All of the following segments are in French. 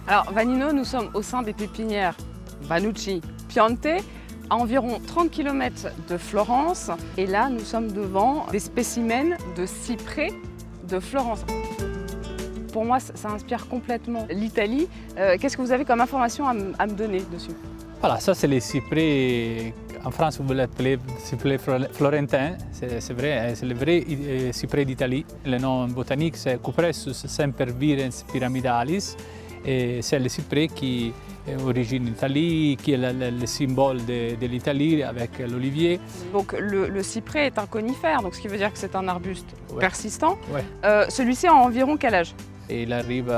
Alors, Vanino, nous sommes au sein des pépinières Vannucci Piante, à environ 30 km de Florence. Et là, nous sommes devant des spécimens de cyprès de Florence. Pour moi, ça inspire complètement l'Italie. Qu'est-ce que vous avez comme information à me donner dessus? Voilà, ça c'est les cyprès. En France, vous l'appelez cyprès florentin, c'est vrai, c'est le vrai cyprès d'Italie. Le nom botanique c'est Cupressus sempervirens pyramidalis, et c'est le cyprès qui est origine d'Italie, qui est le symbole de l'Italie avec l'olivier. Donc le cyprès est un conifère, donc ce qui veut dire que c'est un arbuste persistant. Ouais. Celui-ci a environ quel âge? Et il arrive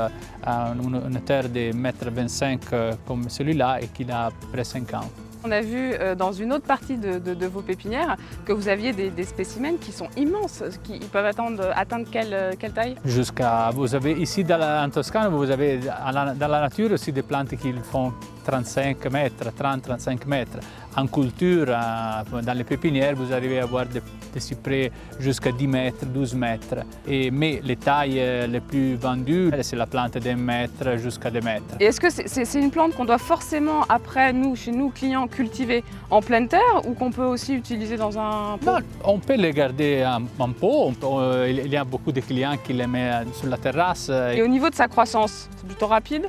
à une terre de 1,25 m comme celui-là et qu'il a à peu près 5 ans. On a vu dans une autre partie de vos pépinières que vous aviez des spécimens qui sont immenses, qui peuvent atteindre quelle taille? Vous avez ici en Toscane, vous avez dans la nature aussi des plantes qui font 35 mètres, 30-35 mètres. En culture, dans les pépinières, vous arrivez à avoir des cyprès jusqu'à 10 mètres, 12 mètres. Mais les tailles les plus vendues, c'est la plante d'1 mètre jusqu'à 2 mètres. Et est-ce que c'est une plante qu'on doit forcément, après, chez nous, clients, cultiver en pleine terre ou qu'on peut aussi utiliser dans un pot? Non, on peut les garder en pot. Il y a beaucoup de clients qui les mettent sur la terrasse. Et au niveau de sa croissance, c'est plutôt rapide?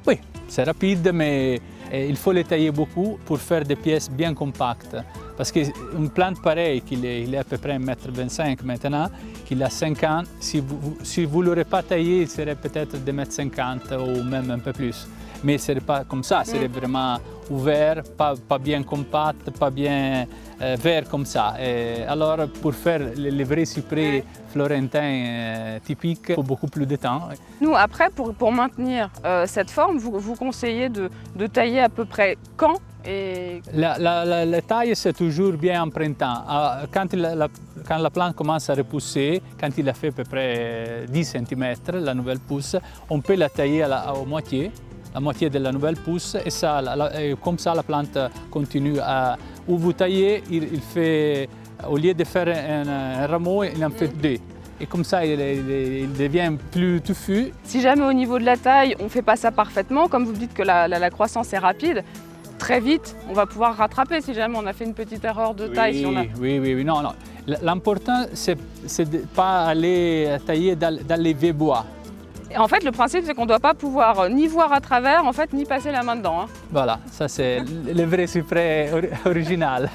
Oui, c'est rapide, mais il faut les tailler beaucoup pour faire des pièces bien compactes. Parce qu'une plante pareille, qu'il est à peu près 1,25 m maintenant, qu'il a 5 ans, si vous ne l'aurez pas taillé, il serait peut-être 2,50 m ou même un peu plus. Mais ce ne serait pas comme ça, serait vraiment ouvert, pas bien compact, pas bien vert comme ça. Et alors pour faire les vrais cyprès florentins typiques, il faut beaucoup plus de temps. Nous, après, pour maintenir cette forme, vous conseillez de tailler à peu près quand? La taille, c'est toujours bien en printemps. Quand la plante commence à repousser, quand il a fait à peu près 10 cm, la nouvelle pousse, on peut la tailler à moitié. La moitié de la nouvelle pousse et comme ça la plante continue à... Où vous taillez, il fait, au lieu de faire un rameau, il en fait deux. Et comme ça, il devient plus touffu. Si jamais au niveau de la taille, on ne fait pas ça parfaitement, comme vous dites que la croissance est rapide, très vite, on va pouvoir rattraper si jamais on a fait une petite erreur de taille. Oui, non. L'important, c'est de ne pas aller tailler dans les vieux bois. En fait, le principe, c'est qu'on ne doit pas pouvoir ni voir à travers, en fait, ni passer la main dedans. Voilà, ça c'est le vrai cyprès original.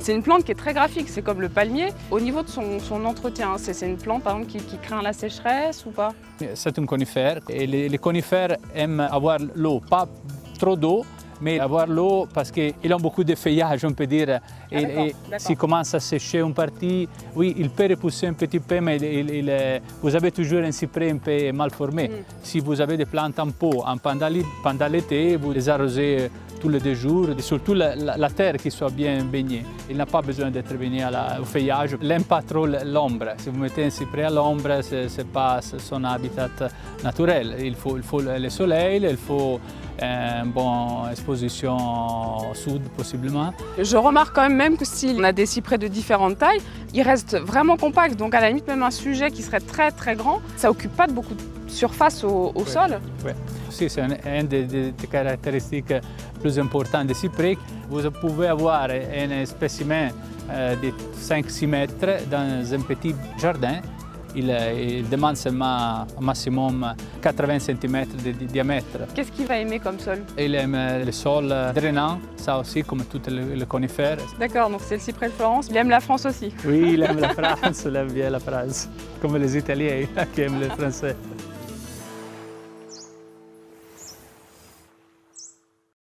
C'est une plante qui est très graphique, c'est comme le palmier. Au niveau de son entretien, c'est une plante par exemple qui craint la sécheresse ou pas? C'est un conifère et les conifères aiment avoir l'eau, pas trop d'eau, mais avoir l'eau parce qu'ils ont beaucoup de feuillage, on peut dire. Et s'il commence à sécher une partie, oui, il peut repousser un petit peu, mais vous avez toujours un cyprès un peu mal formé. Si vous avez des plantes en pot, pendant l'été, vous les arrosez tous les 2 jours, et surtout la terre qui soit bien baignée. Il n'a pas besoin d'être baigné au feuillage. Il n'aime pas trop l'ombre. Si vous mettez un cyprès à l'ombre, ce n'est pas son habitat naturel. Il faut le soleil, il faut une bonne exposition au sud possiblement. Je remarque quand même que si on a des cyprès de différentes tailles, ils restent vraiment compacts. Donc à la limite, même un sujet qui serait très très grand, ça n'occupe pas beaucoup de surface au sol. Oui. C'est une des caractéristiques plus importantes des cyprès. Vous pouvez avoir un spécimen de 5-6 mètres dans un petit jardin. Il demande seulement au maximum 80 cm de diamètre. Qu'est-ce qu'il va aimer comme sol? Il aime le sol drainant, ça aussi, comme tous les conifères. D'accord, donc c'est le cyprès de Florence. Il aime la France aussi. Oui, il aime la France, il aime bien la France, comme les Italiens qui aiment le français.